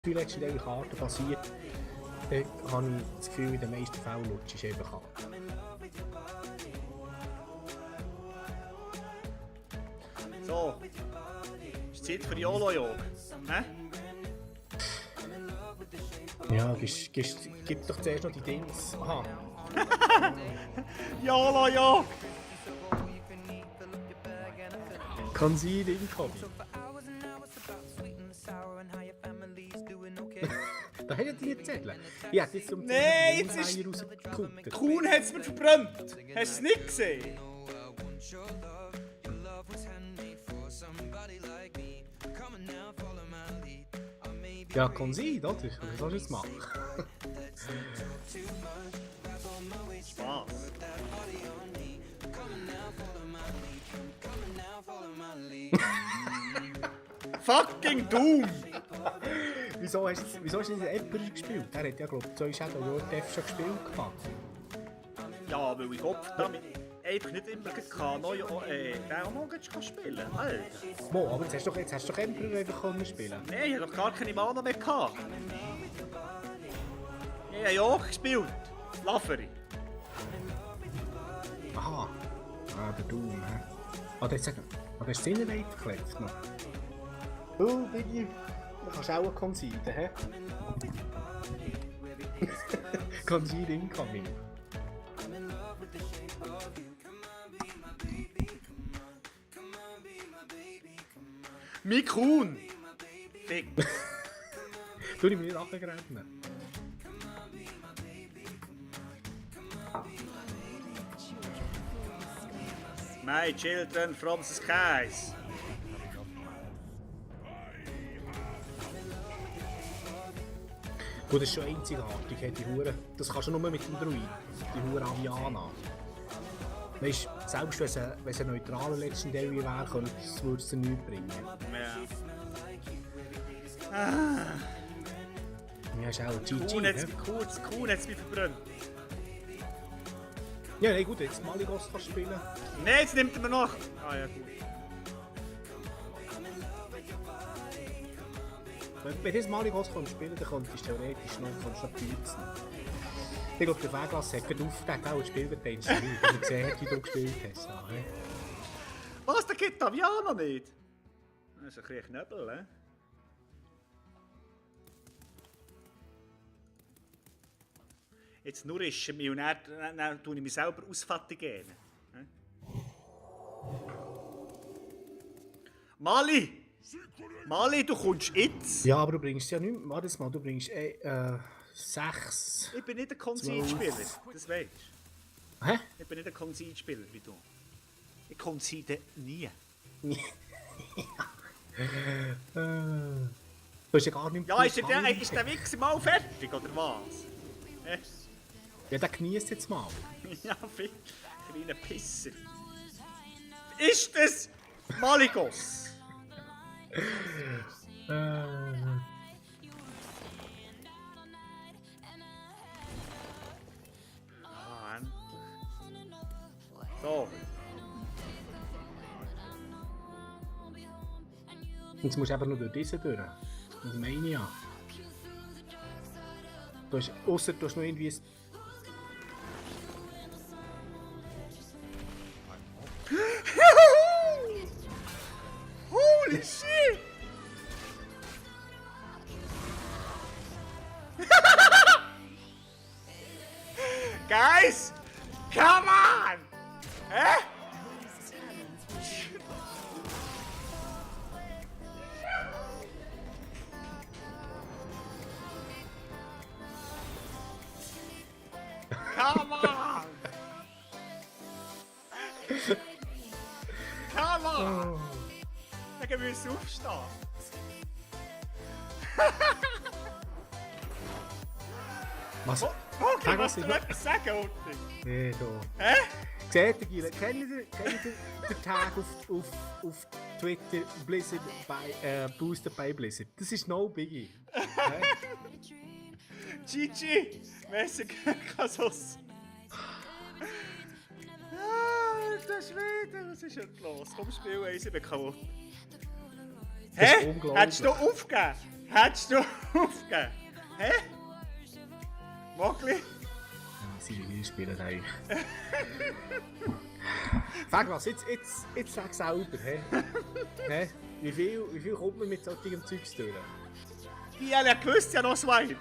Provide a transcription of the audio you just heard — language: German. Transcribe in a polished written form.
legendäre Karten passiert, dann habe ich das Gefühl, in den meisten Fällen lutscht es einfach an. So. Ist Zeit für YOLO-Jog. Hä? Ja, gib doch zuerst noch die Dings. Aha. YOLO-Jog! Concede incoming. Da hat er die Zettel. Ja, das ist um Nein, jetzt ist... rausgekuttert. Kuhn hat es mir verbrannt. Hast du es nicht gesehen? Ja, Concede, oder? Was soll ich jetzt machen? Spaß. Fucking Doom! Wieso hast du diesen Emperor gespielt? Der hat ja, glaube ich, 2 Shadow Lord schon gespielt gehabt. Ja, weil ich Kopf damit einfach nicht immer kann, den auch noch spielen. Alter. Mo, aber jetzt hast du doch Emperor einfach können spielen. Nein, ich habe doch gar keine Mana mehr gehabt. Ich habe ja auch gespielt. Laferi. Aha. Ah, der Doom, hä? Ah, der hast du Innenweit verklebt noch. Oh, Biggie. Du kannst auch Concede, hä? Concede incoming. Mein Kuhn! Fick. Tu ich mich nicht abgrenzen. My children from the skies. Gut, das ist schon einzigartig, die Hure. Das kannst du nur mit dem Druid. Die Hure Aviana. Weißt du, selbst wenn es ein neutraler Legendary wäre, würde es dir nichts bringen. Ja. Ja, ist auch ein GG. Kuhn hat es mich verbrannt. Ja, nein, gut, jetzt Malygos kannst du spielen. Nein, jetzt nimmt er mir noch. Ah ja, gut. Wenn du jetzt Malygos spielen kannst, dann könntest du theoretisch noch büzen. Ich glaube, der Weglass hat gerade aufgedeckt, auch das Spiel wird installiert, weil er gesehen hat, wie du gespielt hast. Ja, he? Was, der gibt Aviana nicht? Das ist ein bisschen Knöbel, hä? Jetzt nur ist er mich und dann tue ich mich selber ausfattigen. Mali! Mali, du kommst jetzt! Ja, aber du bringst ja nicht mehr. Warte mal, du bringst 6. Ich bin nicht ein Concede-Spieler, das weißt du. Hä? Ich bin nicht ein Concede-Spieler wie du. Ich concede nie. Du hast ja gar nicht mehr. Ja, ist der Wichser mal fertig, oder was? Ja, der genießt jetzt mal. Ja, viel. Kleiner Pisser. Ist das Malygos? So. Jetzt musst du einfach nur durch diese durch. Das meine ich ja. Ausser du hast noch irgendwie ein... Holy shit! Guys! Come on! Hä? Come on! Come on! Dann müssen wir aufstehen. Was? Okay, was du etwas sagen, Otti? Nee, du. Hä? Seht ihr, Gile, kennt ihr den Tag auf Twitter Blizzard Boosted by Blizzard? Das ist no biggie. GG! Messi Kasus! Das Schwede, was ist jetzt los? Komm, spiel eins, ich bin kaputt. Hä? Hättest du aufgegeben? Hättest du aufgegeben? Hä? Mogli? Seine Hilfsspieler eigentlich. Frag was, jetzt sag selber, hä? Hä? Wie viel kommt man mit solchem Zeugs durch? Die haben ja gewusst, ja noch Schwein.